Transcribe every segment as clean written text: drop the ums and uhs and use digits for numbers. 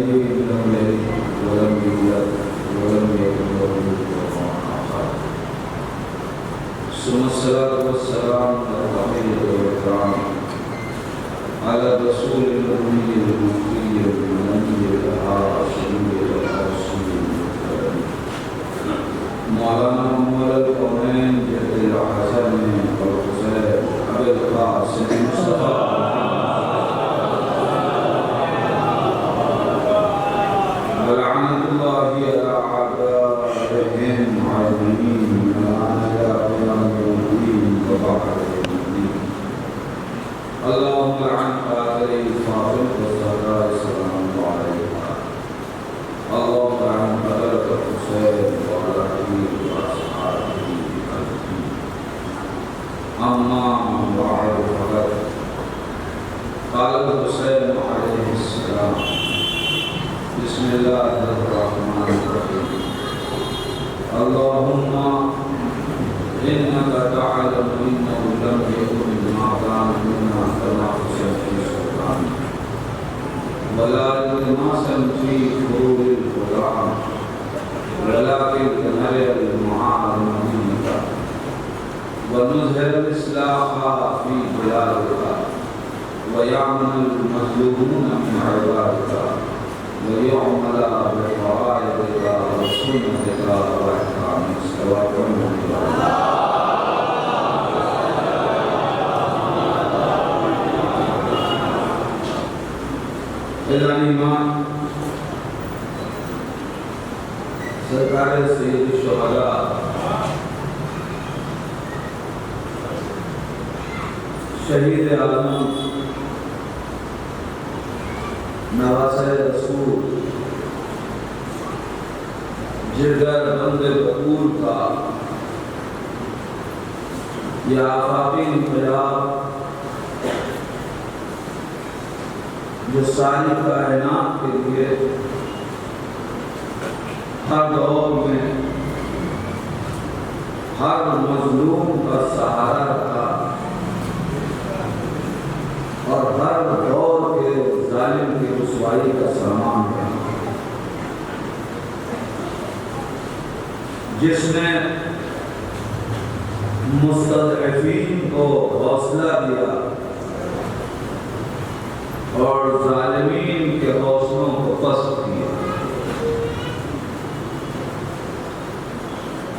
شريك له ولم يولد ولم يكن له كفوا أحد. ثم الصلاة والسلام على الحبيب والإكرام على رسول الأمي المكي المني الهاشمي الهاشمي مولانا مولا القومين جد الحسن والحسين أبي القاسم مصطفى ولعنة الله على أعدائهم عظيم على قيام الدين وبعد الدين. اللهم لعن قاتلي الفاطمة والزهراء سلام الله عليها. اللهم لعن قتلة الحسين وعلى علي وأصحابه أجمعين. أما بعد فقد قال الحسين عليه السلام: بسم الله الرحمن الرحيم. اللهم إنك تعلم إنه لم يكن ما كان منا تنافسا في السلطان ولا التماسا في فروض القرآن ولكن كنرى المعارض منك ونظهر الإصلاح في بلادك ويعمل المظلومون من عبادك ويعمل بفرائضك وسنتك واحكامك صلوات الإمام سرکار سید الشہداء شہید عالم نواسہ رسول جگر بند بطول کا یا آفاقی انقلاب جو ساری کائنات کے لیے ہر دور میں ہر مظلوم کا سہارا رہا اور ہر دور کے ظالم کی رسوائی کا سامان رہا، جس نے مستضعفین کو حوصلہ دیا اور ظالمین کے حوصلوں کو پست کیا۔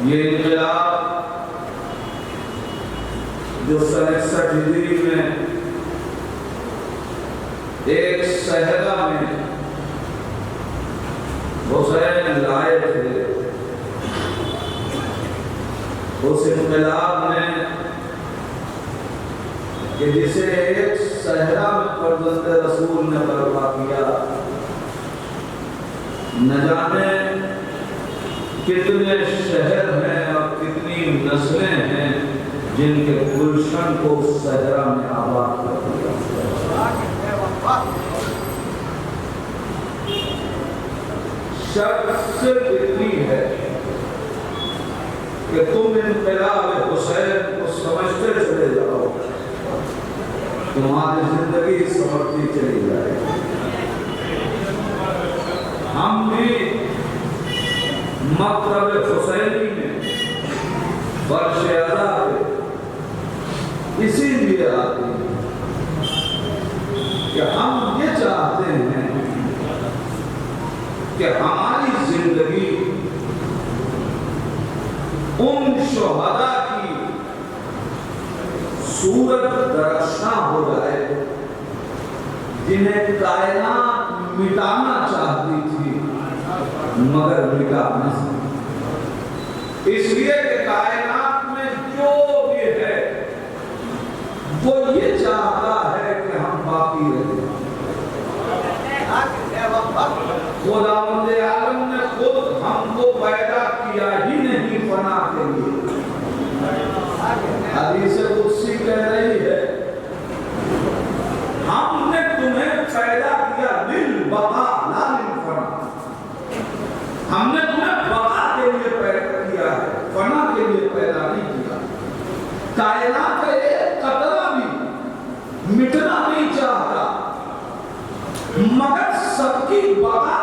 یہ انقلاب جو سن 61 ہجری میں ایک صحرا میں حسین لائے تھے، اس انقلاب نے کہ جسے ایک صحرا میں فرزند رسول نے برپا کیا، نہ جانے کتنے شہر ہیں اور کتنی نسلیں ہیں جن کے گلشن کو اس صحرا میں آباد کر دیا۔ شرط صرف اتنی ہے کہ تم انقلاب حسین کو سمجھتے چلے جاؤ، تمہاری زندگی سمجھتی چلی جائے۔ ہم بھی مکتب حسینی میں فرش ادا پہ اسی لیے آتے ہیں کہ ہم یہ چاہتے ہیں کہ ہماری زندگی ان شہداء کی صورت درخشاں ہو جائے جنہیں کائنات مٹانا چاہتی تھی مگر مٹا نہ سکی، اس لیے کہ کائنات میں جو بھی ہے وہ یہ چاہتا ہے کہ ہم باقی رہیں۔ خداوند عالم نے خود ہم کو پیدا کیا ہی نہیں فنا کے لیے۔ حدیث قدسی کہہ رہی ہے ہم نے تمہیں پیدا کیا للبقاء لا للفنا، ہم نے تمہیں بقا کے لیے پیدا کیا ہے، فنا کے لیے پیدا نہیں کیا۔ کائنات کا ایک قطرہ بھی مٹنا نہیں چاہتا مگر سب کی بقا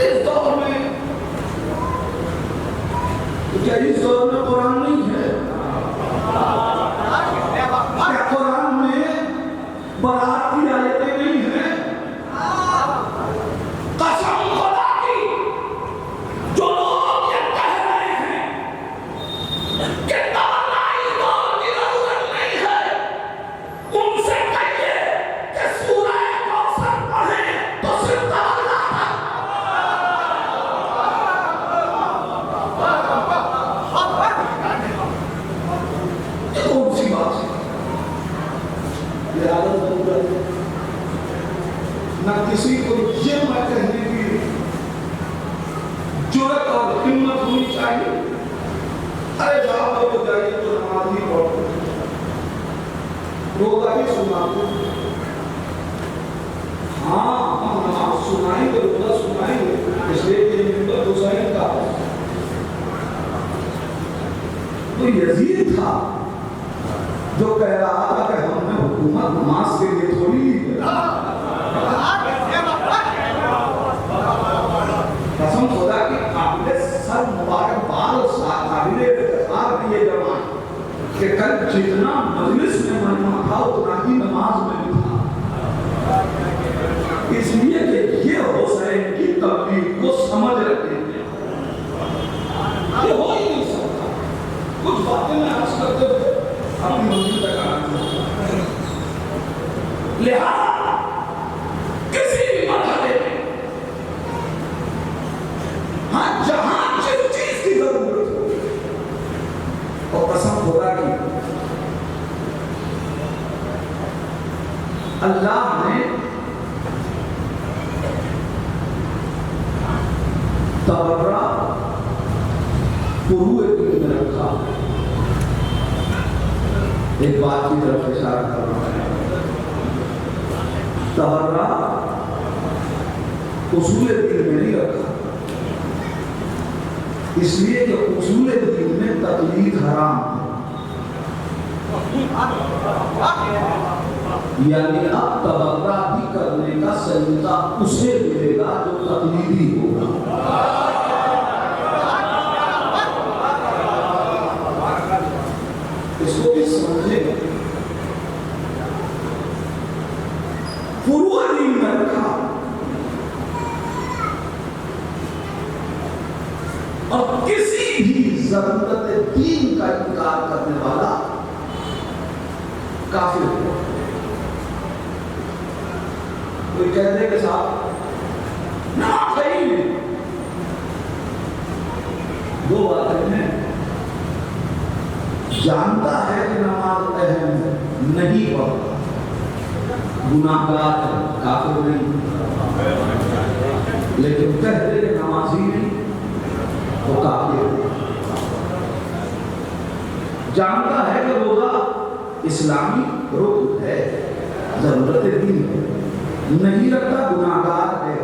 اس دور میں کیا اس دور میں قرآن نہیں ہے؟ کیا قرآن میں برات کی آیتیں نہیں ہیں؟ قسم خدا کی جو لوگ یہ کہہ رہے ہیں کہ تمنا اس دور کی ضرورت نہیں ہے، ان سے کہیے کہ سورہ کوثر پڑھیں تو صرف تمنا ہے۔ یہ کون سی بات ہے؟ یہ عادت ضرورت ہے نہ کسی کو یہ میں کہنے کی جرأت اور ہمت ہونی چاہیے ارے جاؤ تو جائیے تو نماز ہی پڑھو، روزہ ہی سنا دو۔ ہاں ہم نماز سنائیں گے، روزہ سنائیں گے، اس لیے کہ یہ ممبر حسین کا تو یزید تھا جو کہہ رہا تھا کہ ہم نے حکومت نماز کے لیے تھوڑی ہی قسم خدا کی قابل سر مبارکباد اور قابل افتخار یہ جماعت کہ کل جتنا مجلس میں مجمع تھا اتنا ہی نماز میں بھی تھا، اس لیے کہ یہ حسین کی تبلیغ کو سمجھ رکھتے ہیں۔ یہ ہو ہی نہیں سکتا، کچھ باتیں میں عرض کرتے ہوئے اپنی منزل تک آنا چاہتا ہوں۔ لہذا کسی بھی مرحلے میں ہاں جہاں جس چیز کی ضرورت ہو اور قسم خدا کی اللہ نے تبرہ فروع دین میں رکھا۔ ایک بات کی طرف اشارہ کر رہا ہے، تبرہ اصول دین میں نہیں رکھا، اس لیے کہ اصول دین میں تقلید حرام ہے، یعنی اب تبرہ بھی کرنے کا سلیقہ اسے ملے گا جو تقلیدی ہوگا۔ اس کو بھی سمجھے گا، فروع دین میں رکھا اور کسی بھی ضرورت دین کا انکار کرنے والا کافر ہو۔ کوئی کہتے کہ صاحب نماز صحیح نہیں، دو باتیں ہیں، جانتا ہے کہ نماز اہم ہے، نہیں پڑھتا، گناہگار ہے، کافر نہیں، لیکن کہتے کہ نماز ہی نہیں وہ کافر ہے۔ جانتا ہے کہ روزہ اسلامی رکن ہے، ضرورت دین ہے، نہیں رکھتا، گناہگار ہے،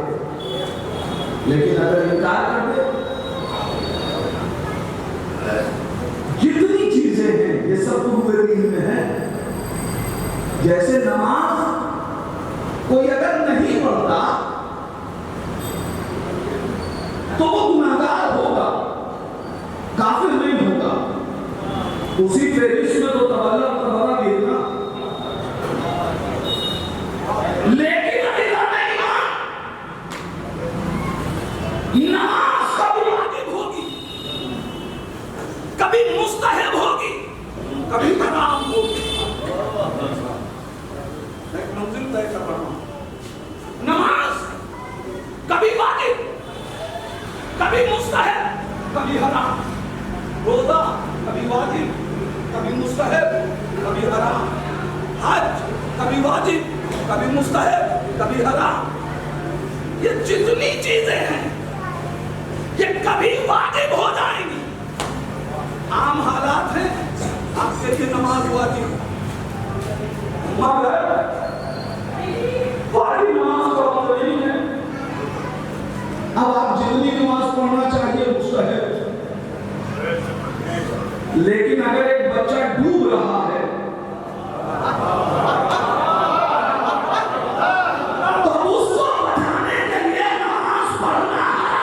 لیکن اگر انکار کر دے جتنی چیزیں ہیں یہ سب فروع دین میں ہیں۔ جیسے نماز کوئی اگر نہیں پڑھتا تو وہ گناہگار ہوگا، کافر نہیں ہوگا، اسی فہرست میں تو تبرہ بھیجنا، لیکن نماز کبھی واجب ہوگی، کبھی مستحب ہوگی، کبھی حرام ہوگی۔ ایک منزل طے کر رہا ہوں، نماز کبھی واجب، کبھی مستحب، کبھی حرام، روزہ کبھی واجب، کبھی مستحب، کبھی حرام، حج کبھی واجب، کبھی مستحب، کبھی حرام۔ یہ جتنی چیزیں ہیں یہ کبھی واجب ہو جائیں گی۔ عام حالات ہیں آپ کے لیے نماز واجب، مگر واجب نماز کا مطلب نہیں ہے اب آپ جتنی نماز پڑھنا چاہیے مستحب، لیکن اگر ایک بچہ ڈوب رہا ہے تو اس کو بچانے کے لیے نماز پڑھنا ہے۔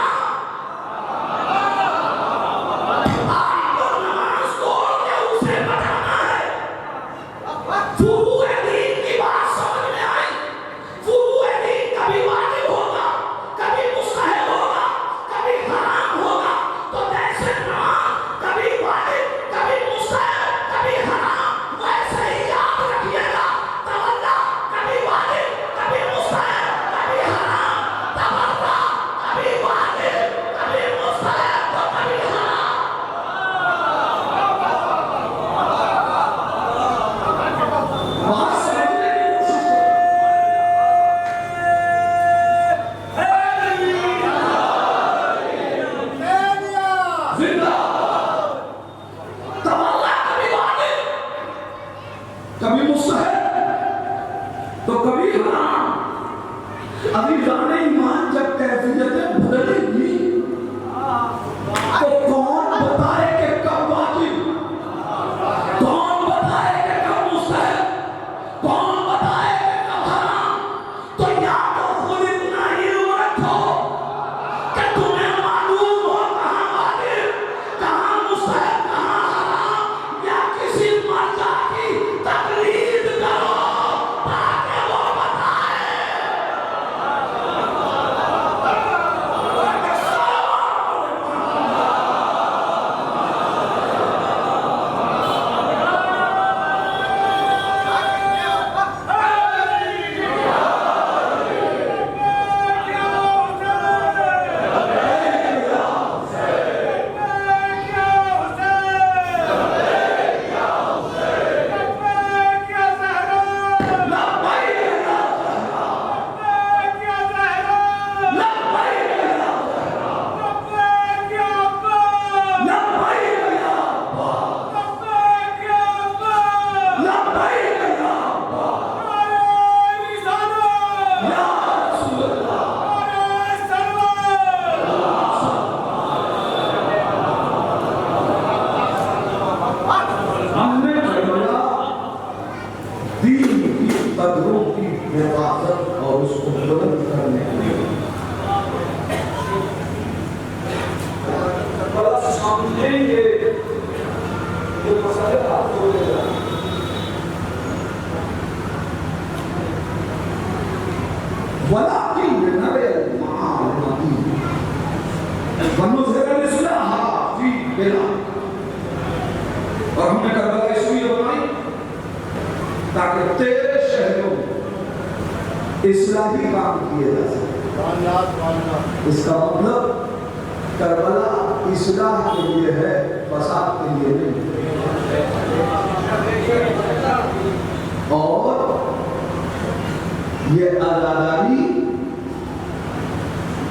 سمجھیں گے جو مسئلہ آپ کو لے گا. وَلَكِنْ لِنَرِيَ الْمَعَالِمَ وَنُظْهِرَ الْإِصْلَاحَ فِي الْبِلَادِ. اور ہم نے کربلا اس لیے بنائی تاکہ تیرے شہروں اصلاحی کام کیے جا سکے. اس کا مطلب کربلا اصلاح کے لیے ہے، فساد کے لیے نہیں. اور یہ عزاداری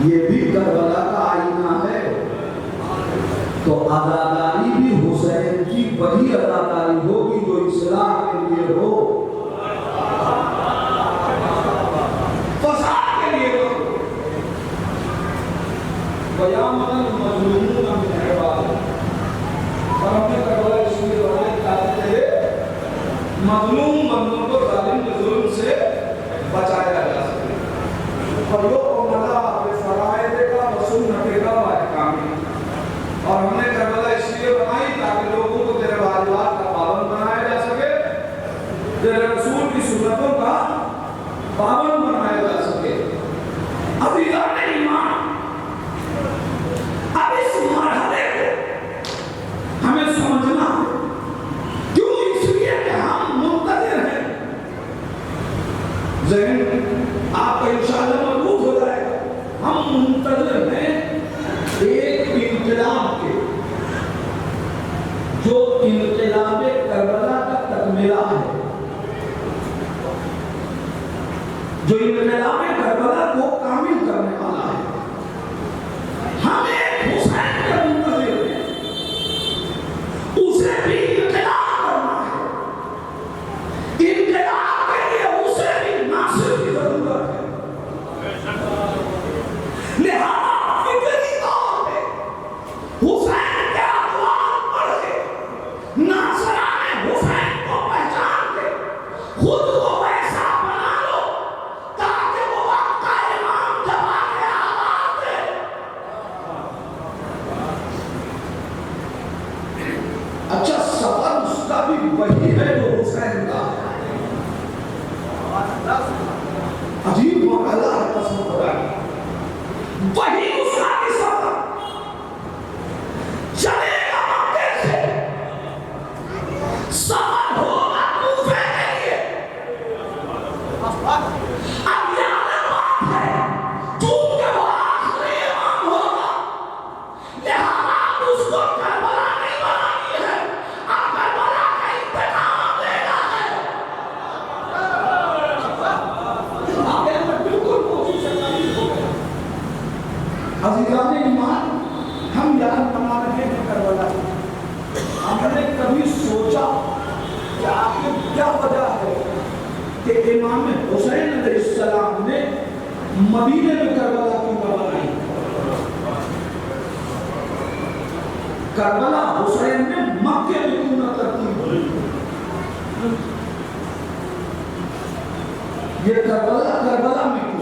یہ بھی کربلا کا آئینہ ہے. تو عزاداری بھی حسین کی وہی عزاداری ہوگی جو اصلاح کے لیے ہو، فساد کے لیے ہو. وَيَعْمَلَ الْمَظْلُومُونَ مِنْ عِبَادِ. اور ہم نے کربلا اس لیے بنایا تاکہ مظلوم بندوں کو ظالم کے ظلم سے بچایا جا سکے. وَيُؤْمَلَ بِفَرَائِضِ وَسُنَّتِ وَأَحْكَامِ. اور ہم نے کربلا اس لیے بنائی تاکہ لوگوں کو تیرے واجبات کا پابند بنایا جا سکے، تیرے رسول کی سنتوں کا پابند بنایا جا سکے. عزیزان ایمان، اب اس مرحلے کو ہمیں سمجھنا کیوں، اس لیے کہ ہم منتظر ہیں. ذہن آپ کا انشاءاللہ مضبوط ہو جائے گا. ہم منتظر ہیں ایک انقلاب کے، جو انقلاب کربلا کا تکملہ ہے، جو انقلاب کربلا کو کامل کرنے والا ہے. ہمیں حسین کا منتظر ہے، اسے بھی انقلاب کرنا ہے. انقلاب کے لیے اسے بھی ناصر کی ضرورت ہے. لہذا فکری طور پہ حسین کے اقوال پڑھ کے ناصران حسین کو پہچان کے خود کو ویسا بنا لو تاکہ وہ وقت کا امام جب آگے آواز دے. اچھا سفر اس کا بھی وہی ہے جو حسین کا ہے. عجیب معاملہ ہے قسم خدا کی. وہی اس کا بھی سفر چلے گا مکے سے، سفر ہوگا کوفے کے لیے. اب یاد بات ہے چونکہ وہ آخری امام ہوگا، لہذا اس کو کربلا نہیں بنانی ہے، اب کربلا کا انتقام لینا ہے. آگے میں بالکل کوشش کرنا ہو گیا. عزیزان ایمان، ہم یاد بنا رہے ہیں کربلا. ہم نے کبھی سوچا کہ آخر کیا وجہ ہے کہ امام حسین علیہ السلام نے مدینے میں کربلا کیوں بنائی؟ کربلا حسین نے مکے میں کیوں نہ ترتیب ہوئی؟ یہ کربلا میں کیوں؟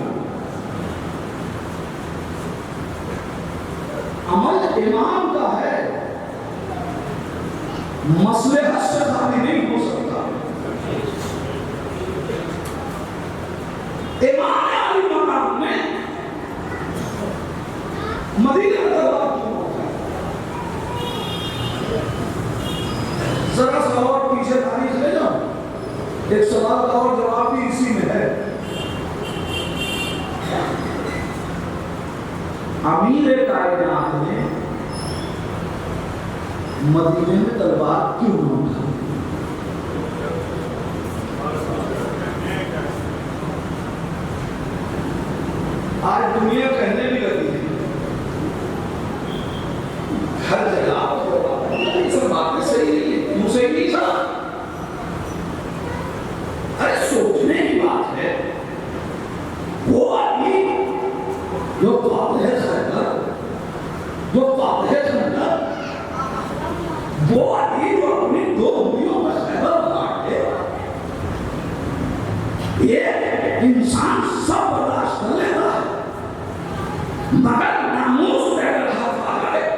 عمل امام کا ہے، مصلحت سے خالی نہیں ہو سکتا. امام علی مقام میں مدینہ میں دربار کیوں ہوتا ہے؟ ذرا سا اور پیچھے تاریخ لے جاؤ، ایک سوال کا اور جواب بھی اسی میں ہے. امیر کائنات نے مدینے میں تلوار کیوں نہ اٹھائی؟ آج دنیا کہنے بھی لگی ہے ہر جگہ یہ سب باتیں صحیح نہیں ہے، مجھے نہیں تھا. ارے سوچنے کی بات ہے، وہ آدمی جو قابل خیبر، جو قابل خیبر، وہ آدمی جو اپنی 2 انگلیوں میں خیبر کاٹے، یہ انسان سب برداشت کر لیتا ہے، مگر ناموس پہ اگر ہاتھ آ گئے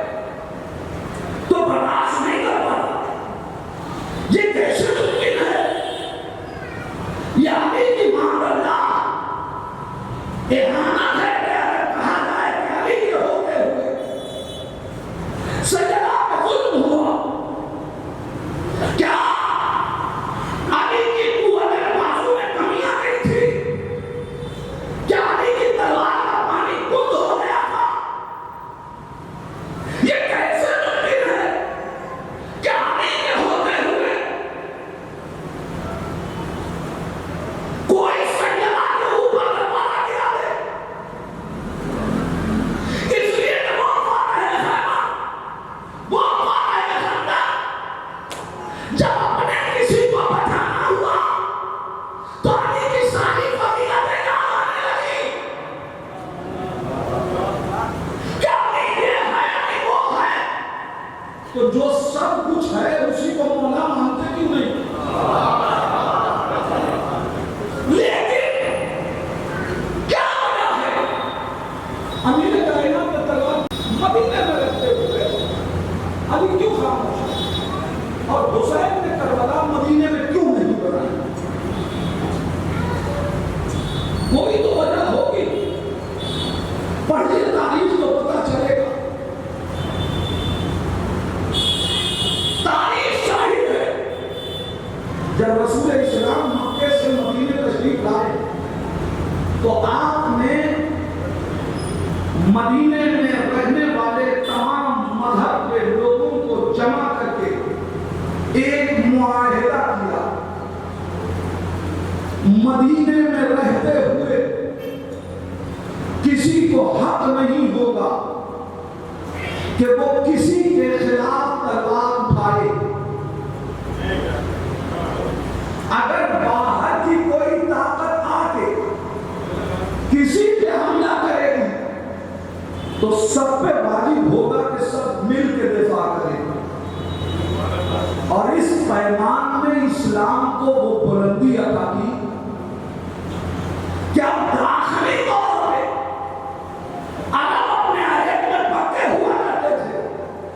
تو جو سب کچھ ہے اسی کو مولا مانتے کیوں نہیں؟ لیکن کیا وجہ ہے امیر کائنات کا تلوار مدینے میں رہتے ہوئے علی کیوں خاموش ہے اور حسین نے کربلا مدینے میں کیوں نہیں بنایا؟ کوئی تو وجہ ہوگی، پڑھیے تاریخ تو پتہ چلے گا۔ تاریخ شاہد ہے جب رسول اسلام مکے سے مدینے تشریف لائے تو آپ نے مدینے میں رہنے والے تمام مذہب کے لوگوں کو جمع کر کے ایک معاہدہ کیا، مدینے میں رہتے ہوئے کسی کو حق نہیں ہوگا کہ وہ کسی کے خلاف تلوار اٹھائے۔ اگر باہر کی کوئی طاقت آ کے کسی پہ حملہ کرے گی تو سب پہ واجب ہوگا کہ سب مل کے دفاع کریں، اور اس پیمان میں اسلام کو وہ بلندی عطا کی کیا داخلی طور پہ عرب اپنے عہد میں پکے ہوا کرتے تھے،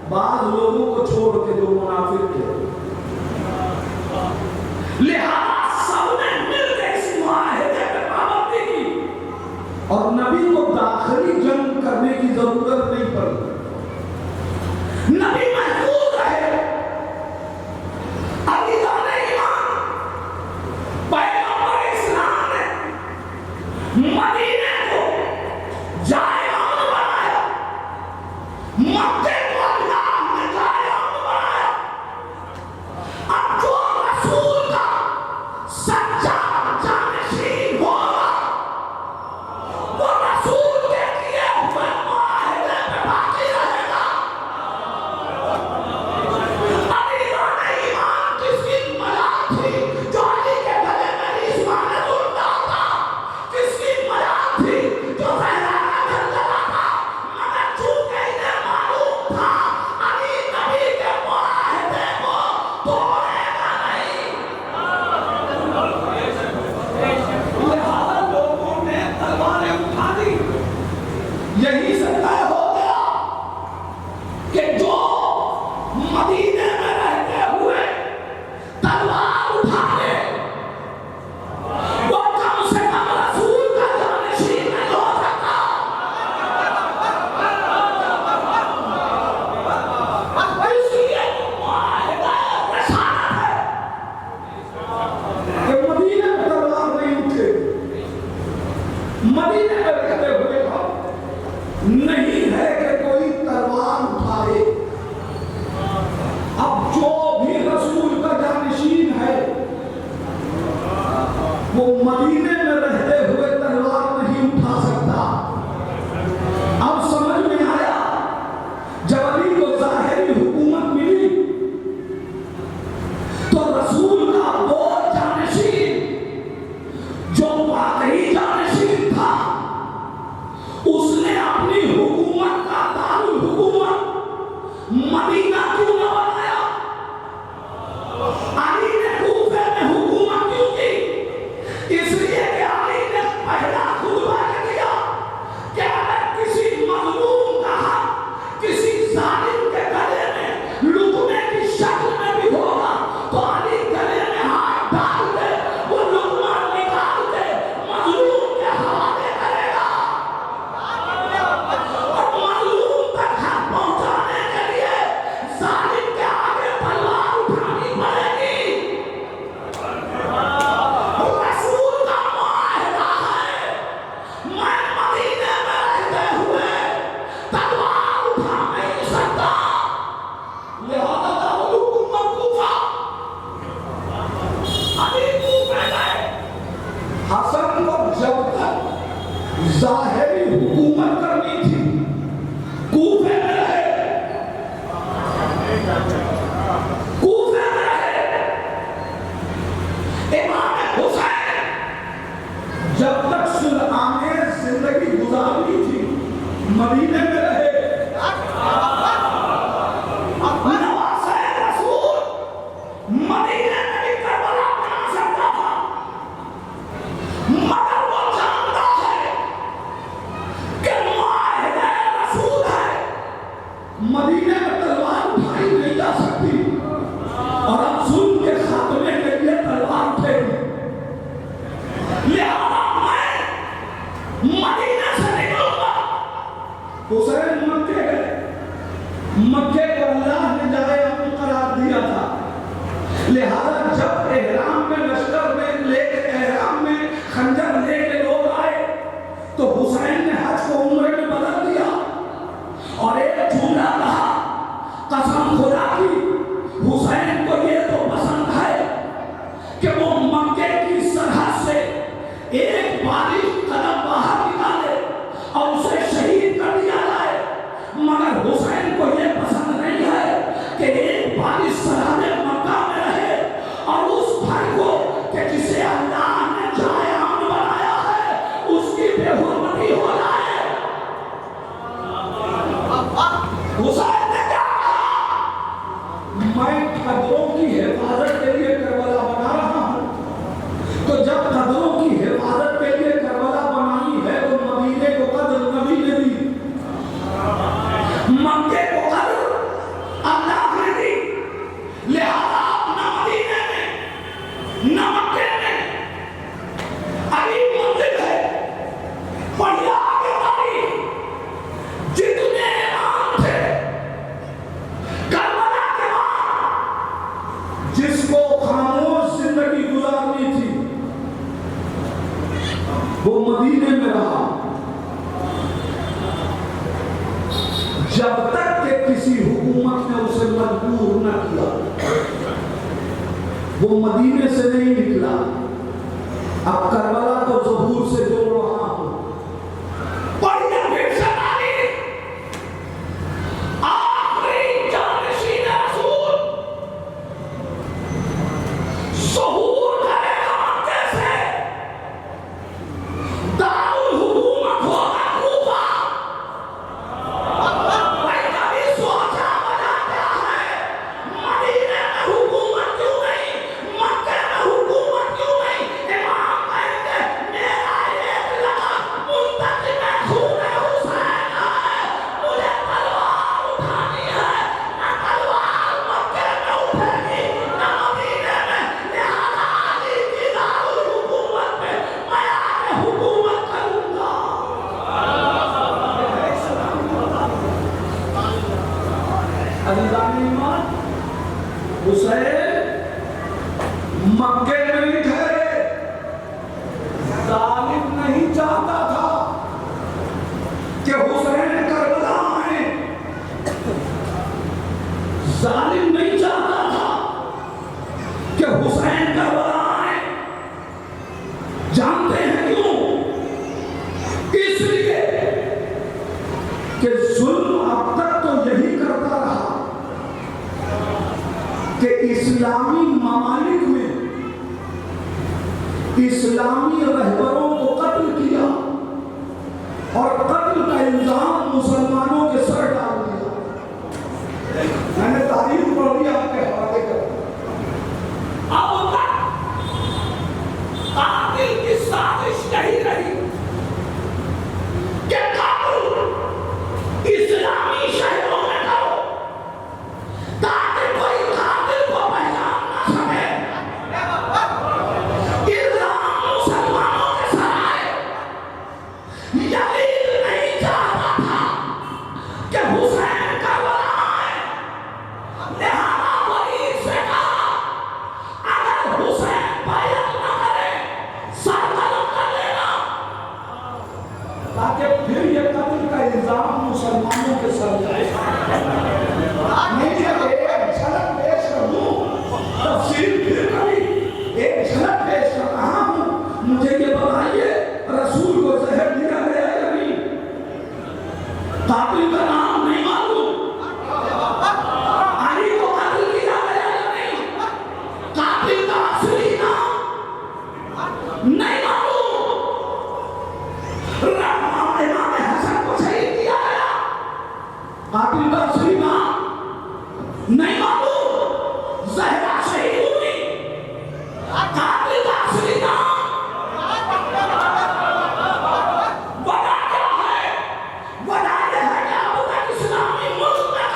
بعض لوگوں کو چھوڑ کے جو منافق تھے، لہذا سب نے مل کے اس معاہدے پہ پابندی کی اور نبی کو داخلی جنگ کرنے کی ضرورت نہیں پڑی، نبی محفوظ رہے۔ عزیزان ایمان، پیغمبر اسلام نے مدینے کو جائے امن بنایا، مکے کو اللہ نے جائے امن بنایا۔ اب جو رسول کا سچا جانشین ہوگا وہ رسول کے کیے ہوئے معاہدے پہ باقی رہے گا۔ عزیزان ایمان، کس کی مجال تھی جو علی کے گلے میں رسمان ظلم ڈالتا؟ کس کی مجال تھی جو زہرا کا گھر لگاتا؟ مگر چونکہ انہیں معلوم تھا علی نبی کے معاہدے کو توڑے گا نہیں، لہذا لوگوں نے تلواریں اٹھا دی۔ یہی سے طے ہو گیا کہ جو مدینے میں رہتے ہوئے تلوار اٹھا لے وہ کم سے کم رسول کا جانشین نہیں ہو سکتا۔ اس لیے معاہدہ رسالت ہے کہ مدینے میں تلوار نہیں اٹھے، مدینے میں رہتے ہوئے نہیں ہے کہ کوئی تلوار اٹھائے۔ اب جو بھی رسول کا جانشین ہے وہ مدینے میں رہتے ہوئے تلوار نہیں اٹھا سکتا۔ اب سمجھ میں آیا جب علی کو ظاہری حکومت ملی تو رسول کا وہ جانشین جو واقعی جانشین تھا اس نے اپنی حکومت کا مدینے میں تلوار اٹھائی نہیں جا سکتی اور اب ظلم کے خاتمے کے لیے تلوار اٹھے گی، لہذا میں مدینے سے نکلوں گا۔ حسین مکے گئے، مکے کو اللہ نے جائے امن قرار دیا تھا، لہذا جب احرام میں لشکر میں لے کے احرام میں خنجر لے کے لوگ آئے تو حسین نے حج کو عمرے میں بدل دیا اور ایک جملہ کہا، قسم خدا کی حسین کو یہ تو پسند ہے کہ وہ مکے کی سرحد سے ایک بارش قدم باہر نکالے اور اسے شہید کر دیا جائے، مگر حسین کو یہ پسند نہیں ہے کہ ایک بارش سرحد مکہ میں رہے اور اس بھائی کو کہ جسے اللہ نے جائے امن بنایا ہے اس کی بے حرمتی ہو جائے۔ حسین نے کیا کہا؟ میں قدروں کی حفاظت کے لیے کربلا بنا رہا ہوں، تو جب قدروں کی حفاظت کے لیے کربلا بنانی ہے تو مدینے کو قدر نبی نے دی، مکے کو قدر اللہ نے دی، لہذا نہ مدینے میں نہ مکے میں علی منزل ہے، پڑھیا آگے بڑھی، جتنے امام تھے کربلا کے بعد جس کو خاموش زندگی گزارنی تھی وہ مدینے میں رہا، جب تک کہ کسی حکومت نے اسے مجبور نہ کیا وہ مدینے سے نہیں نکلا۔ اب کربلا کو ظہور سے جوڑ رہا ہوں، پڑھیے پھر سے تاریخ، آخری جانشین رسول ظہور کرے گا مکے سے، دارالحکومت ہوگا کوفہ۔ حسین مکے میں نہیں ٹھہرے، ظالم نہیں چاہتا تھا کہ حسین کربلا آئے، ظالم نہیں چاہتا تھا کہ حسین کربلا آئے۔ جانتے ہیں کیوں؟ اس لیے کہ ظلم اب تک تو یہی کرتا رہا کہ اسلامی ممالک میں اسلامی رہبروں کو قتل کیا اور قتل کا الزام مسلمانوں کے سر ڈال دیا۔ میں نے تاریخ پڑھ لی، آپ کے حوالے کر اب تک قاتل کی سازش یہی رہی کہ قاتل اسلامی شہروں میں کرو تاکہ کوئی قاتل کو پہچان نہ سکے، الزام مسلمانوں کے سر آئے۔ یزید نہیں چاہتا تھا کہ حسین کربلا آئے، لہذا ولید سے کہا اگر حسین بیعت نہ کرے سر قلم کر لینا، تاکہ پھر یہ قتل کا الزام مسلمانوں کے سر جائے۔ ایک جھلک پیش کر دوں، تفصیل پھر کبھی ایک جھلک پیش کر رہا ہوں۔ مجھے یہ بتائیے رسول کو زہر دیا گیا یا نہیں؟ قاتل کا نام نہیں معلوم، علی کو قتل کیا گیا یا نہیں؟ قاتل کا اصلی نام نہیں معلوم، امام حسن کو شہید کیا گیا، قاتل کا اصلی نام نہیں معلوم، زہرا شہید ہوئی، قاتل کا اصلی نام وجہ کیا ہے؟ وجہ یہ ہے کہ اب تک اسلامی ملک میں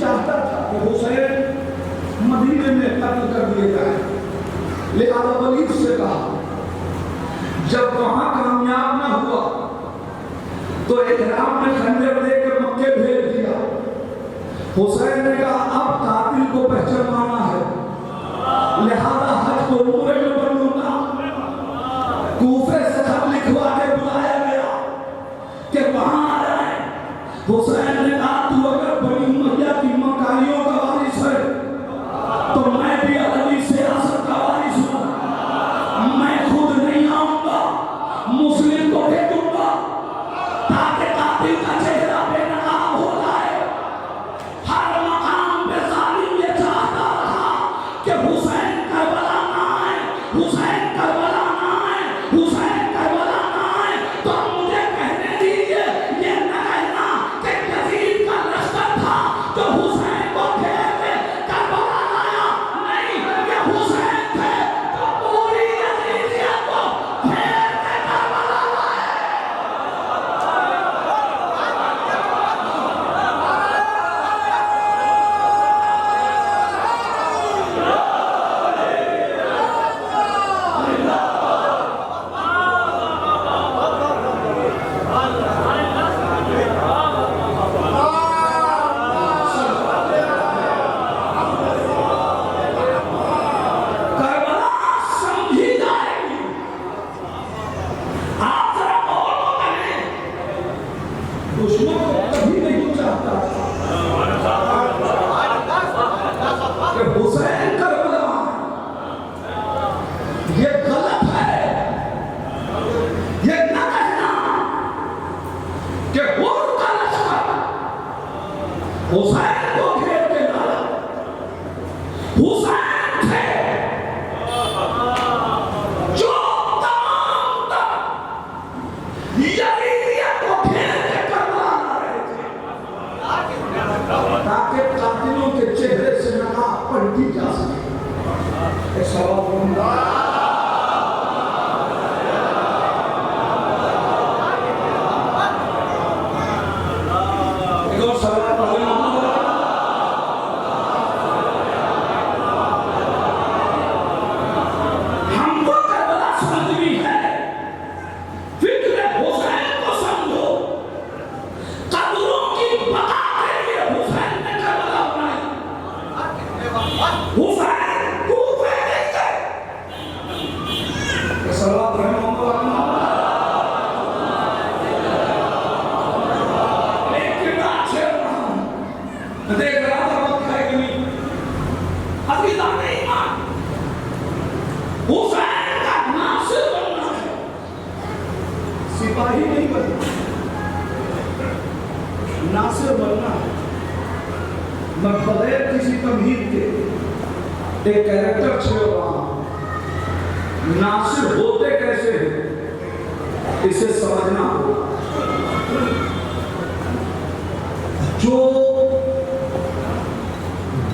چاہتا تھا کہ حسین مدینے میں قتل کر دیے جائے، لہذا ولید سے کہا، جب وہاں کامیاب نہ ہوا تو احرام میں خنجر دے کے مکے بھیج دیا۔ حسین نے کہا اب قاتل کو پہچاننا ہے، لہذا حج کو عمرے میں بدلوں گا۔ کوفے سے خط لکھوا کے بلایا گیا کہ وہاں آ جائے۔ حسین نے کہا تو اگر بنی امیہ کی مکاریوں کا وارث ہے تو میں بھی عربی سیاست کا وارث ہوں، میں خود نہیں آؤں گا، مسلم کو بھیجوں گا تاکہ قاتل کا چہرہ بے نقاب ہو جائے۔ ہر مقام پہ ظالم یہ چاہتا رہا کہ حسین کربلا نہ آئے، حسین کربلا نہ آئے، حسین کربلا نہ آئے۔ تو مجھے کہنے دیجئے، یہ نہ کہنا کہ یزید کا لشکر تھا جو حسین کو گھیر کے کربلا لایا، نہیں، یہ حسین تھے جو پوری یزیدیت کو گھیر کے کربلا لائے۔ کربلا سمجھی جائے گی۔ آپ ذرا غور تو کریں، دشمن کو کبھی نہیں چاہتا کہ حسین کربلا آئے۔ یہ غلط ہے، یہ نہ کہنا کہ غور کا لشکر حسین کو گھیر کے لایا۔ حسین تھے جو تمام تر یزیدیت کو گھیر کے کربلا لا رہے تھے تاکہ قاتلوں کے چہرے سے نقاب پلٹی جا سکے۔ ایک سوال کروں گا، ایک اور سوال کروں گا، ہم کو کربلا سمجھنی ہے، فکر حسین کو سمجھو۔ قبروں کی بقا کے لیے حسین نے کربلا بنائی، حسین کوفے نہیں گئے۔ صلوات رحمہ اللہ ایک کتاب چھیڑ رہا ہوں، دیکھ رہا تھا وقت ہے کہ نہیں۔ عزیزان ایمان، حسین کا ناصر بننا ہے، سپاہی نہیں بننا، ناصر بننا ہے۔ میں بغیر کسی تمہید کے ایک کریکٹر چھوڑ رہا ہوں۔ ناصر ہوتے کیسے ہیں اسے سمجھنا ہوگا۔ جو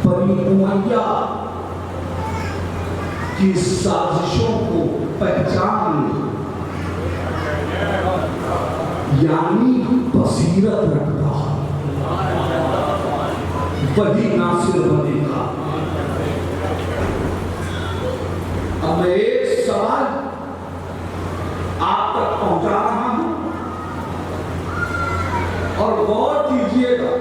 بنی امیہ کی سازشوں کو پہچان لے، یعنی بصیرت رکھتا ہے، وہی ناصر بنے گا۔ اب میں ایک سوال آپ تک پہنچا رہا ہوں اور غور کیجئے گا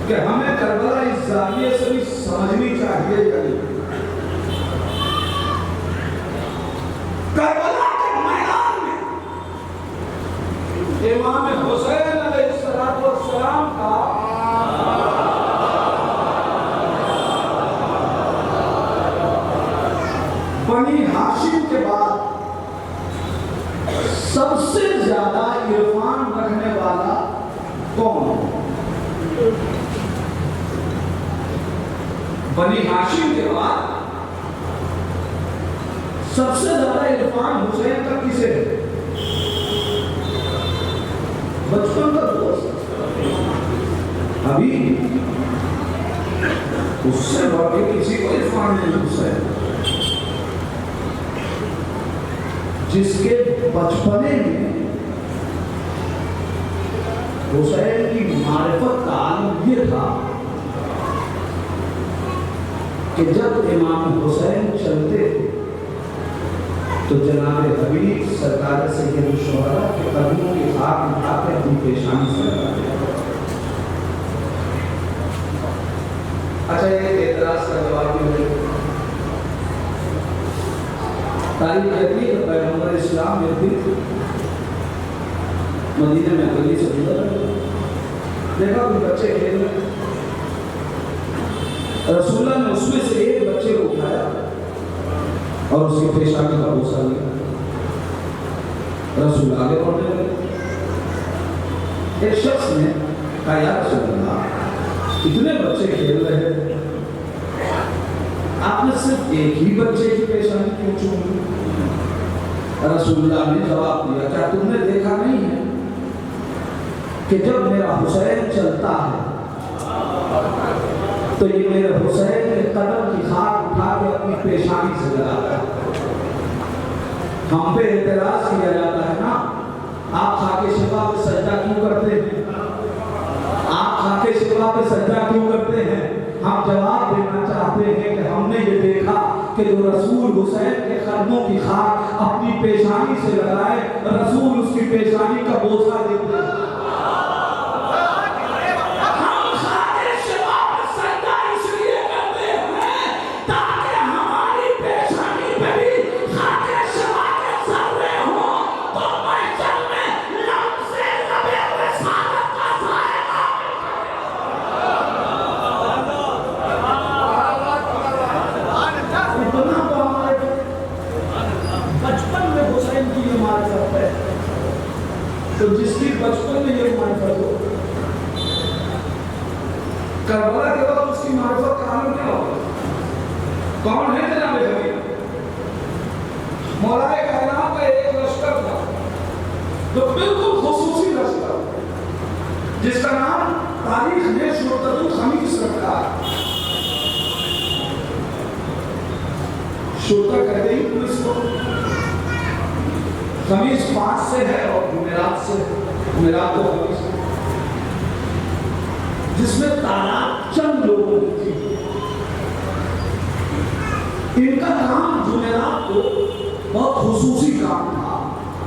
کہ ہمیں کربلا اس زاویے سے بھی سمجھنی چاہیے یا نہیں۔ کربلا کے میدان میں امام حسین علیہ السلام کا بنی ہاشم کے بعد سب سے زیادہ عرفان رکھنے والا کون ہے؟ بنی ہاشم کے بعد سب سے زیادہ عرفان حسین کا کسے ہے؟ بچپن کا دوست، ابھی اس سے بڑھ کے کسی کو عرفان نہیں حسین، جس کے بچپنے میں حسین کی معرفت کا عالم یہ تھا کہ جب امام حسین چلتے تھے تو جناب حبیب سرکار سید الشہداء کے قدموں کی خاک اٹھا کے اپنی پیشانی سے لگاتے. اچھا یہ اعتراض کا جواب بھی ہے. تاریخ کہتی ہے کہ پیغمبر اسلام ایک دن مدینہ میں گلی سے گزر رہے دیکھا کوئی بچے کھیل رہے. رسول اللہ نے اس میں سے ایک بچے کو اٹھایا اور اس کی پیشانی کا بوسہ لیا. رسول آگے بڑھنے لگے. ایک شخص نے کہا یا رسول اللہ اتنے بچے کھیل رہے ہیں آپ نے صرف ایک ہی بچے کی پیشانی کیوں چومی؟ رسول اللہ نے جواب دیا کیا تم نے دیکھا نہیں ہے کہ جب میرا حسین چلتا ہے تو یہ میرے حسین کے قدم کی خاک اٹھا کے اپنی پیشانی سے لگاتا ہے. ہم پہ اعتراض کیا جاتا ہے نا آپ خاک شفا پہ سجدہ کیوں کرتے ہیں؟ آپ خاک شفا پہ سجدہ کیوں کرتے ہیں؟ ہم جواب دینا چاہتے ہیں کہ ہم نے یہ دیکھا کہ جو رسول حسین کے قدموں کی خاک اپنی پیشانی سے لگائے رسول اس کی پیشانی کا بوسہ دیتے ہیں. تو جس کی بچپن میں یہ معرفت ہو کربلا کے وقت اس کی معرفت کا عالم کیا ہوگا؟ کون ہے جناب حبیب؟ مولا کائنات کا ایک لشکر تھا جو بالکل خصوصی لشکر جس کا نام تاریخ میں شرطۃ الخمیس رکھا ہے. شرطہ کہتے ہیں پولیس کو. خمیس 5 سے ہے اور جمعرات سے جمعرات کو خمیس جس میں تعداد چند لوگوں کی تھی. ان کا کام جمعرات کو بہت خصوصی کام تھا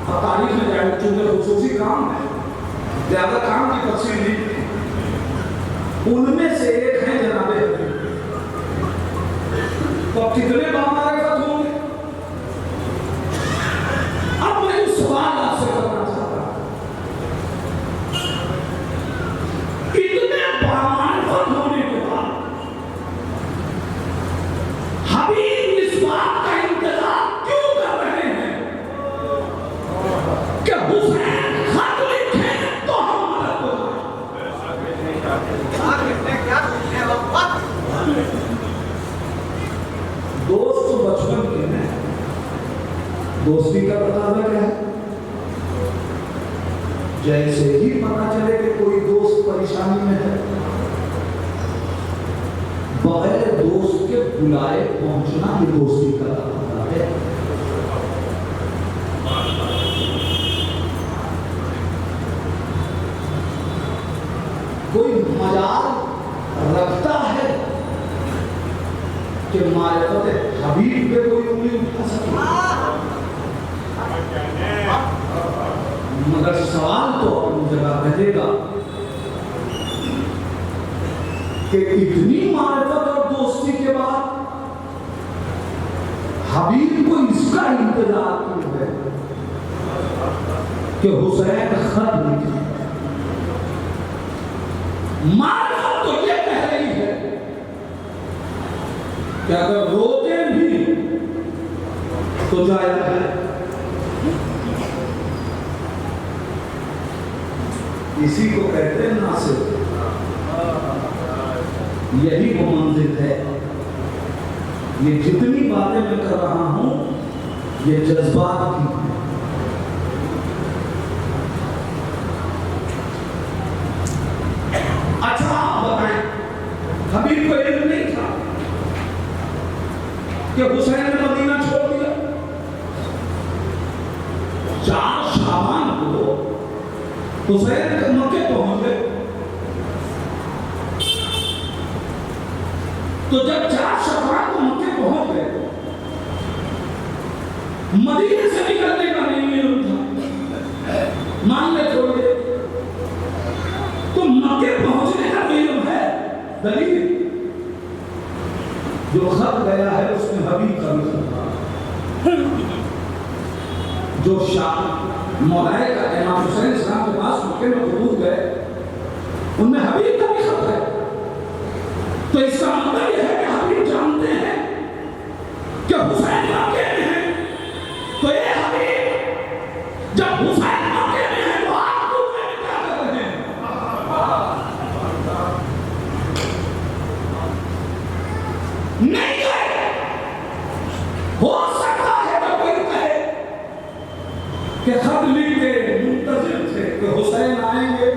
اور تاریخ میں جائے چونکہ خصوصی کام ہے زیادہ کام کی تفصیل نہیں تھی. ان میں سے ایک ہے جناب حبیب. تو اب کتنے بامعرفت ہوں گے؟ اب میں اس سوال آپ سے کرنا چاہتا ہوں اتنے بامعرفت ہونے کے بعد حبیب اس بات کا انتظار کیوں کر رہے ہیں کہ حسین خط لکھے تو ہم مدد ہو جائیں. دوست تو بچپن کے ہیں. دوستی کا تقاضا کیا ہے؟ جیسے ہی پتا چلے کہ کوئی دوست پریشانی میں ہے بغیر دوست کے بلائے پہنچنا بھی دوستی کا تقاضا ہے. کوئی مجال رکھتا ہے کہ معرفت حبیب پہ کوئی انگلی اٹھا سکے؟ مگر سوال تو اپنی جگہ رہے گا کہ اتنی معرفت اور دوستی کے بعد حبیب کو اس کا انتظار کیوں ہے کہ حسین خط لکھے؟ معرفت تو یہ کہہ رہی ہے کہ اگر روتے بھی تو جائز ہے. اسی کو کہتے ہیں ناصر. یہی وہ منزل ہے. یہ جتنی باتیں میں کر رہا ہوں یہ جذبات کی ہیں. اچھا آپ بتائیں حبیب کو علم نہیں تھا کہ حسین نے مدینہ چھوڑ دیا؟ 4 شعبان کو حسین مکے پہنچ گئے. تو جب 4 شعبان کو مکے پہنچ گئے، مدینے سے نکلنے کا نہیں علم تھا، مان لے چھوڑے، تو مکے پہنچنے کا علم ہے۔ دلیل جو خط گیا ہے اس میں حبیب کا بھی خط، جو شاہ مولائے کا امام حسین اسلام کے پاس مکے میں قبول گئے، ان میں حبیب کا بھی خط ہے۔ تو اس کا مطلب یہ ہے کہ حبیب جانتے ہیں کہ حسین مکے میں ہیں، تو یہ حبیب جب حسین مکے میں ہیں تو آپ کو میں کیا کر رہے ہیں؟ نہیں ہے، ہو سکتا ہے کہ کوئی کہے کہ خط لکھ کے منتظر تھے کہ حسین آئیں گے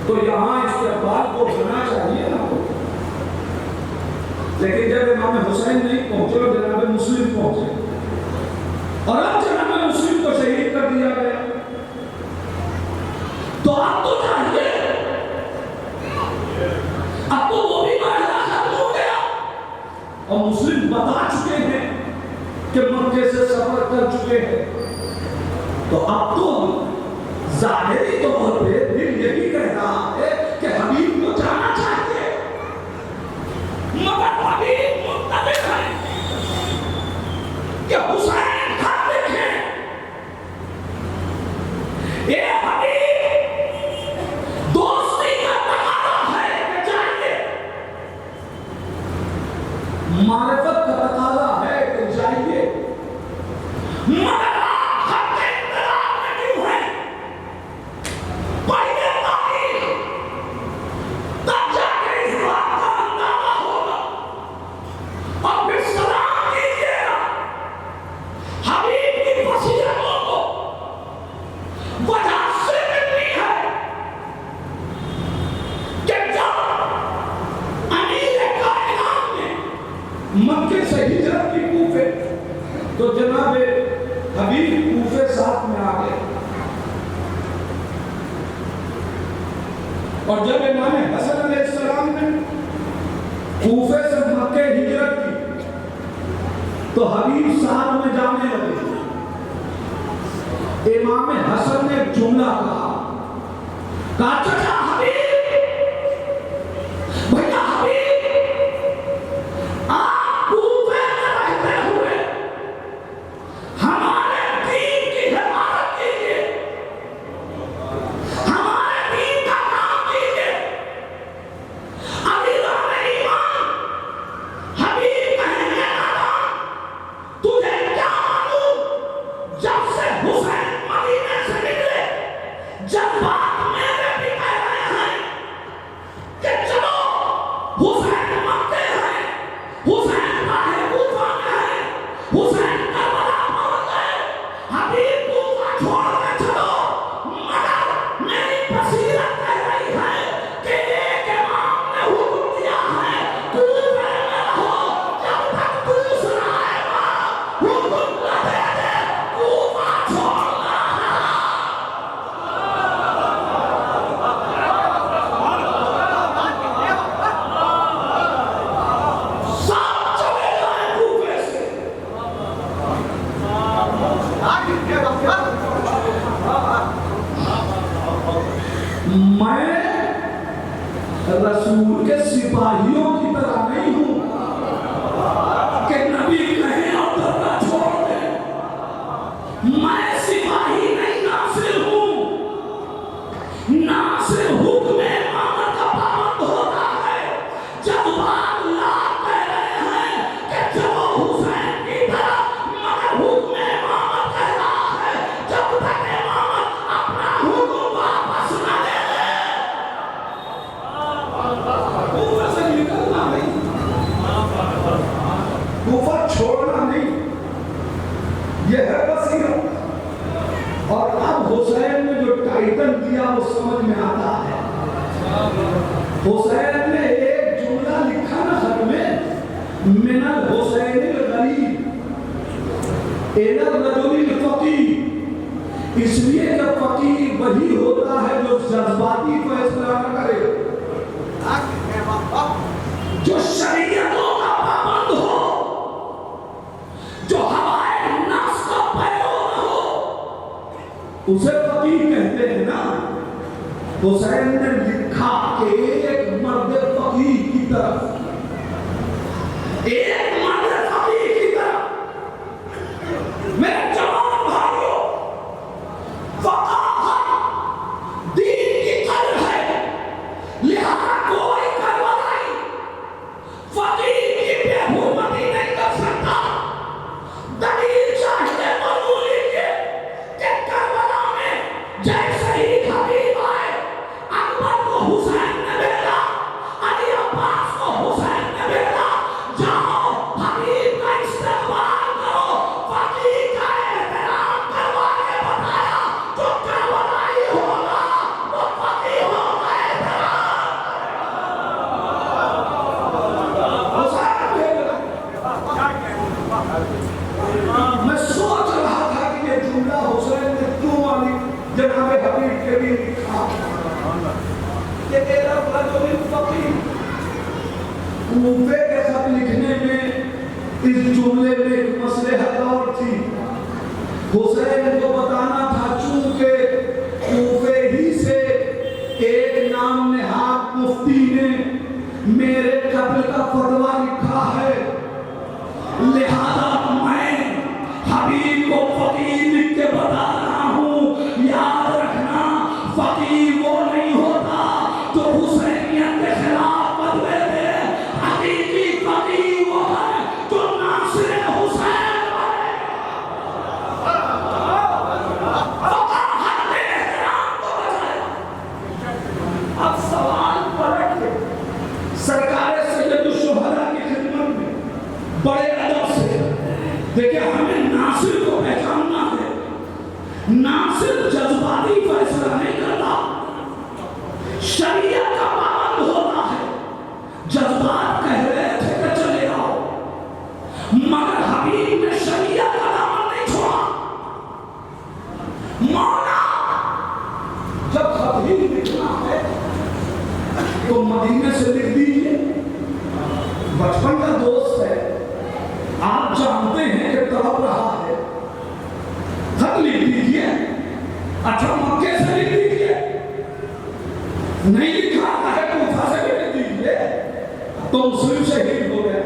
تو یہاں استقبال کو بنا چاہیے نا، لیکن جب امام حسین نہیں پہنچے اور جناب مسلم پہنچے اور اب جناب مسلم کو شہید کر دیا گیا، تو اب تو چاہیے، اب تو وہ بھی معاہدہ ختم ہو گیا اور مسلم بتا چکے ہیں کہ مکے سے سفر کر چکے ہیں، تو اب تو ظاہری طور پہ دل یہی کہہ رہا ہے کہ حبیب کو جانا چاہیے، مگر حبیب منتظر ہے کہ حسین خط لکھیں۔ یہ حبیب دوستی کا تقاضا ہے کہ جائیے، معرفت کا تقاضا ہے کہ جائیے، مگر مکے سے ہجرت کی کوفے، تو جناب حبیب کوفے ساتھ میں آ گئے، اور جب امام حسن علیہ السلام نے کوفے سے مکے ہجرت کی تو حبیب ساتھ میں جانے لگے۔ امام حسن نے ایک جملہ کہا چچا حبیب، بھیا حبیب، رسول کے سپاہیوں کی طرح نہیں ہوں کہ نبی کہیں اور دھرنا چھوڑ دے، میں سپاہی نہیں ناصر ہوں، ناصر حکم امامت کا پابند ہوتا ہے۔ جب بات اللہ کہہ رہے ہیں کہ چلو حسین کی طرف، مگر حکم امامت کہہ رہا ہے جب تک امامت اپنا حکم واپس نہ لے لے، کوفہ چھوڑنا نہیں، یہ ہے بصیرت۔ اور اب حسین نے جو ٹائٹل دیا وہ سمجھ میں آتا ہے۔ حسین نے ایک جملہ لکھا نا خط میں، من الحسین الغریب الی الرجل الفقیہ، اس لیے کہ فقیہ وہی ہوتا ہے جو جذباتی فیصلہ نہ کرے، جو شریعت اسے فقیر کہتے ہیں نا. حسین نے لکھا کہ ایک مرد فقیر کی طرف میرے جوان بھائیوں، فقاہت دین کی قدر ہے، لہذا کوئی کربلائی فقیر کی بے حرمتی نہیں کر سکتا. دلیل چاہیے معمولی کے کہ کربلا میں جیسے ہی حبیب آئے، اکبر کو حسین نے بھیجا، علی عباس کو حسین نے بھیجا، جاؤ حبیب کا استقبال کرو. فقیر کا احترام کروا کے بتایا جو کربلائی ہوگا وہ فقیر ہوگا. میں سوچ رہا تھا کہ یہ جملہ حسین نے کیوں علی جناب حبیب کے لیے لکھا کہ تیرا رجل فقیر. کوفے کے خط لکھنے میں اس جملے میں ایک مصلحت اور تھی. حسین کو بتانا تھا چونکہ کوفے ہی سے ایک نام نہاد مفتی نے میرے قتل کا فتویٰ لکھا ہے، لہذا میں حبیب کو فقیر لکھ کے بتا رہا ہوں. یاد رکھنا فقیر وہ نہیں ہوتا جو حسینیت کے خلاف فتوے دے. حقیقی فقیر وہ ہے جو ناصر حسین بنے. فقاہت نے احترام کو بچایا. اب سوال پلٹ کے سرکار سید الشہداء کی خدمت میں بڑے ادب سے دیکھیں، ہمیں ناصر کو پہچاننا ہے. ناصر جذباتی فیصلہ نہیں کرتا، شریعت کا پابند ہوتا ہے. جذبات کہہ رہے تھے کہ چلے آؤ، مگر حبیب نے شریعت کا دامن نہیں چھوڑا. مولا جب حبیب لکھنا ہے تو مدینے سے لکھ دیجئے. بچپن کا دوست ہے، آپ جانتے ہیں کہ تڑپ رہا ہے. خط لکھ دیجئے. اچھا مکے سے لکھ دیجئے، نہیں لکھا ہے کوفہ سے بھی لکھ دیجئے تو مسلم شہید ہو گئے.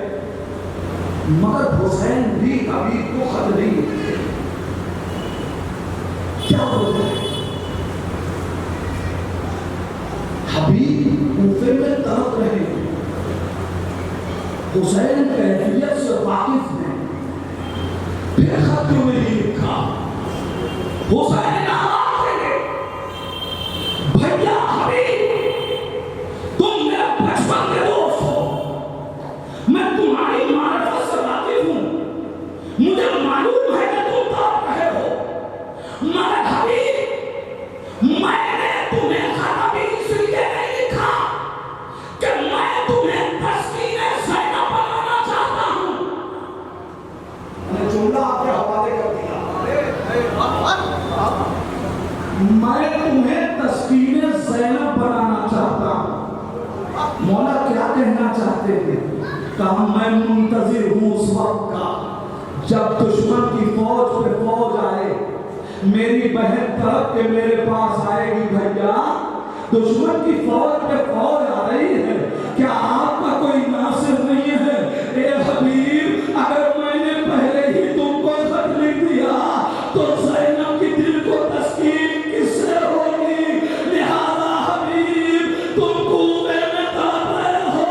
مگر حسین بھی حبیب کو خط نہیں لکھتے. کیا ہوتا ہے؟ حبیب کوفے میں تڑپ رہے ہیں، حسین کیفیت سے واقف ہیں، پھر خط کیوں نہیں لکھا؟ حسین آواز دے بھیا حبیب، تم میرے بچپن کے دوست ہو، میں تمہاری معرفت سے واقف ہوں، مجھے معلوم ہے کہ تم تڑپ رہے ہو. مگر حبیب میں نے تمہیں خط ابھی اس لیے نہیں لکھا کہ میں تمہیں تسکین زینب بنانا چاہتا ہوں. میں جملہ آپ کے حوالے کر دیا. میں تمہیں تسکین زینب بنانا چاہتا ہوں. مولا کیا کہنا چاہتے تھے؟ کہا میں منتظر ہوں اس وقت کا جب دشمن کی فوج پہ فوج آئے. میری بہن تڑپ کے میرے پاس آئے گی، بھیا دشمن کی فوج پہ فوج آ رہی ہے، کیا آپ کا کوئی ناصر نہیں ہے؟ اے حبیب، اگر میں نے پہلے ہی تم کو خط لکھ دیا تو زینب کی دل کو تسکین کس سے ہوگی؟ لہذا حبیب تم کوفے میں تڑپ رہے ہو،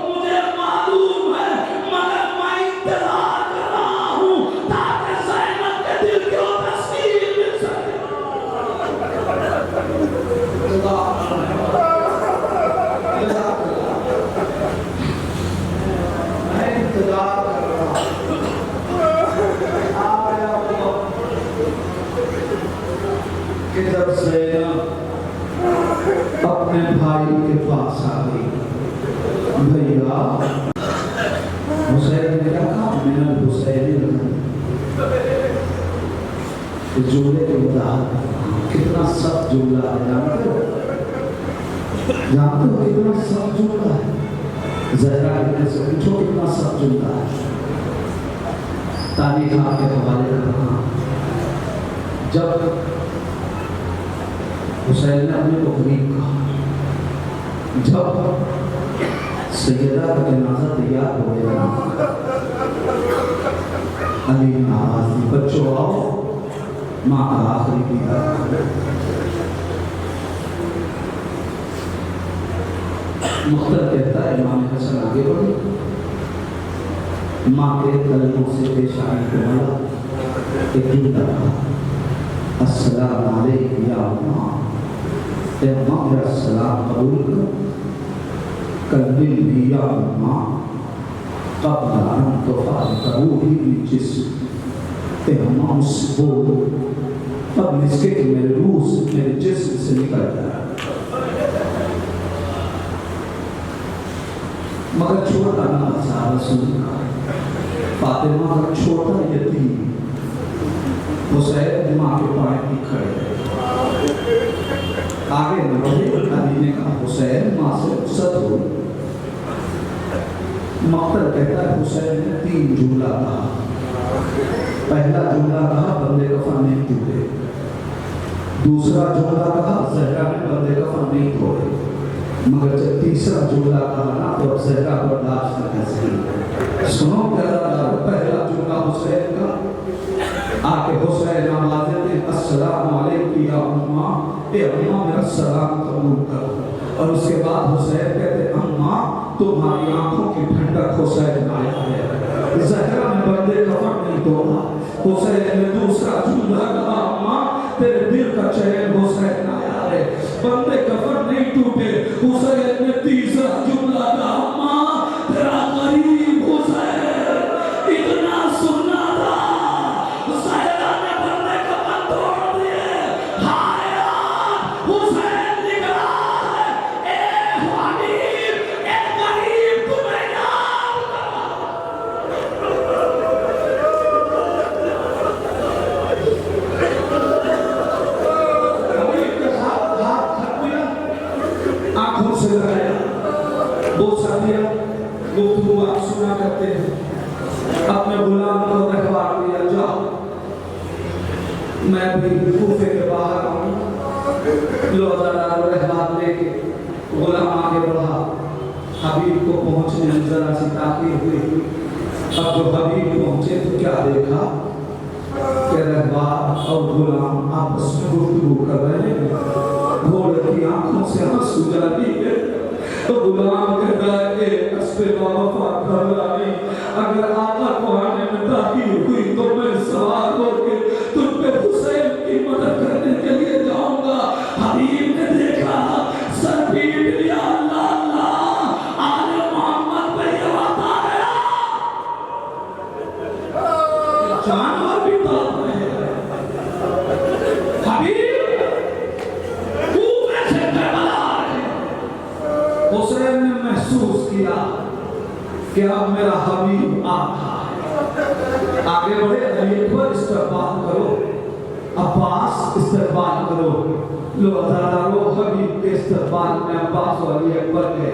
مجھے معلوم ہے، مگر میں انتظار کر رہا ہوں تاکہ زینب کے دل کو تسکین مل سکے. کہ جب زینب اپنے بھائی کے پاس آ گئی، بھیا حسین نے کہا من الحسین جملے کے مطابق کتنا سخت جملہ ہے. جانتے ہو کتنا سخت جملہ ہے؟ زہرا ابن سے پوچھو کتنا سخت جملہ ہے. تاریخ آپ کے حوالے کر رہا ہوں. جب حسین نے اپنے کو قریب کہا. جب سیدہ کا جنازہ تیار ہو گیا علی نے آواز دی بچوں آؤ ماں کا آخری دیدار. مختر کہتا ہے امام حسن آگے بڑھے ماں کے قلبوں سے پیشانی کو ملا ایک جملہ کہا السلام علیکم یا اماں. اے اماں میرا سلام قبول کرو. قلبی بھی یا اماں قبل ان تفارق روحی بالجسم. اے اماں مجھ سے بولو قبل اس کے کہ میرے روح سے میرے جسم سے نکل جائے. مگر چھوٹا نہ بسا رسول کا فاطمہ کا چھوٹا یتیم حسین ماں کے پائے بھی کھڑے. آگے نہ بڑھے. علی نے کہا حسین ماں سے رخصت ہو. مقتل کہتا ہے حسین نے 3 جملہ کہا. پہلا جملہ کہا بندے کفن نہیں ٹوٹے. دوسرا جملہ کہا زہرا نے بندے کفن نہیں توڑے. مگر جب تیسرا جملہ کہا نا تو اب زہرا برداشت نہ کر سکی. سنو کہتا پہلا جملہ حسین کا آکے حسین آوازیں دیں السلام علیکم یا اماں. اے اماں میرا سلام قبول کرو. اور اس کے بعد حسین کہتے اماں تمہاری آنکھوں کی ٹھنڈک حسین آیا ہے. زہرا نے بندے کفن نہیں توڑا. حسین نے دوسرا جملہ کہا اماں تیرے دل کا چین حسین آیا ہے. بندے کفن نہیں ٹوٹے. حسین نے تیسرا جملہ کہا اماں تیرا غریب حسین اتنا سننا تھا. زہرا نے بندے کفن توڑ دیے. ہائے حسین نکلا ہے. اے حبیب اے غریب تمہیں یاد حبیب کے ساتھ ہاتھ تھک دیا آنکھوں سے لگایا بوسہ دیا. گفتگو آپ سنا کرتے ہیں. اپنے غلام کو رہبار دیا جاؤ میں بھی کوفے کے باہر آؤں. لوزادار رہبار لے کے غلام آگے بڑھا. حبیب کو پہنچنے میں ذرا سی تاخیر ہوئی. اب جو حبیب پہنچے تو کیا دیکھا کہ رہبار اور غلام آپس میں گفتگو کر رہے ہیں. گھوڑے کی آنکھوں سے آنسو جاری ہے. تو غلام کہتا ہے کہ اسب وفا گھبرانی اگر آقا کو آنے میں تاخیر ہوئی تو میں سوار ہو کے تم پہ حسین کی مدد کرنے کے لیے جاؤں گا. حبیب نے دیکھا سر پیٹ لیا. اللہ اللہ آل محمد پہ یہ وعدہ ہے. جانور بھی تڑپ رہے ہیں. حبیب کوفے سے کربلا آ رہے ہیں. حسین نے محسوس کیا کہ اب میرا حبیب آتا ہے. آگے بڑھے. علی اکبر استقبال کرو. عباس استقبال کرو. لو ہزاروں حبیب کے استقبال میں عباس و علی اکبر کے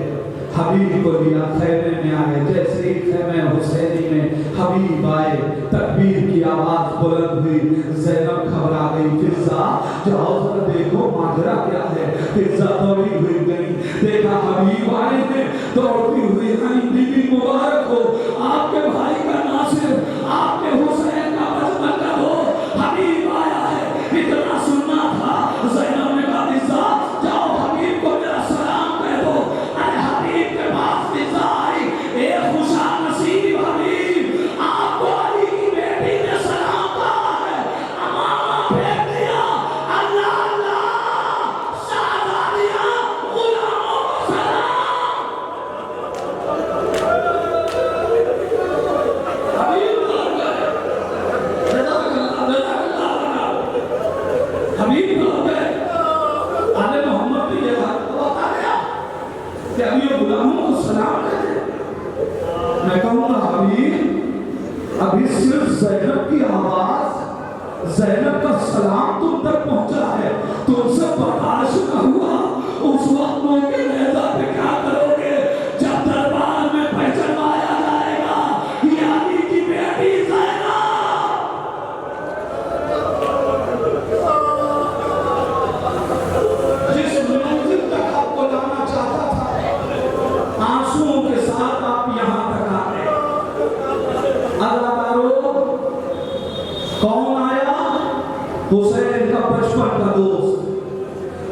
حبیب کو لیا. خیمے میں آئے. جیسے ہی خیمے حسینی میں حبیب آئے تکبیر کی آواز بلند ہوئی. زینب گھبرا گئی. فضا جاؤ ذرا دیکھو ماجرا کیا ہے. فضا دوڑی ہوئی گئی. دیکھا حبیب آئے ہیں. دوڑتی ہوئی آئی. بی بی مبارک ہو آپ کے بھائی کا ناصر آپ کے حسین کا بچپن کا ہو. حبیب آیا ہے. اتنا سننا تھا. زینب نے کہا فضا جاؤ حبیب کو میرا سلام کہہ دو. ارے حبیب کے پاس فضا آئی. اے خوشا نصیب حبیب آپ کو علی کی بیٹی نے سلام کہا ہے. امامہ پھینک دیا. اللہ اللہ شہزادیاں غلاموں کو سلام. حبیب کہاں گئے؟ حبیب کہاں گئے؟ آل محمد بھی یہ بات بتا گیا کہ اب یہ غلاموں کو سلام کہتے. میں کہوں گا حبیب ابھی صرف زینب کی آواز زینب کا سلام تم تک پہنچا ہے. تم سے برداشت نہ ہوا. اس وقت موقع نیزہ پہ کیا کرو گے جب دربار میں پہچنوایا جائے گا یہ علی کی بیٹی زینب. حسین کا بچپن کا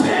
6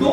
2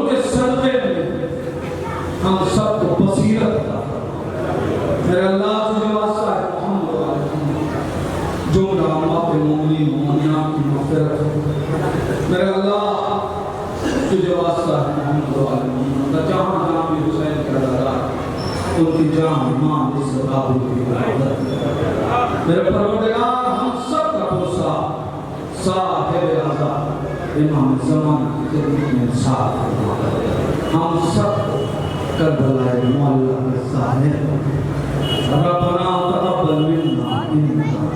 حضور کے صدقے میں ہم سب کو بصیرت عطا فرما۔ میرے اللہ تجھے واسطہ ہے محمد و آل محمد، جملہ امت مومنین مومنات کی مغفرت ہو۔ میرے اللہ تجھے واسطہ ہے محمد و آل محمد، جہاں جناب حسین کا دادا ان کی جان ایمان اس قابل کی عبادت۔ میرے پروردگار ہم سب کا بھروسہ صاحب اعظم امام زمان کی خدمت میں ساتھ فرما۔ ہم سب کو کربلا معلیٰ کے ساتھ ربنا تقبل منا انک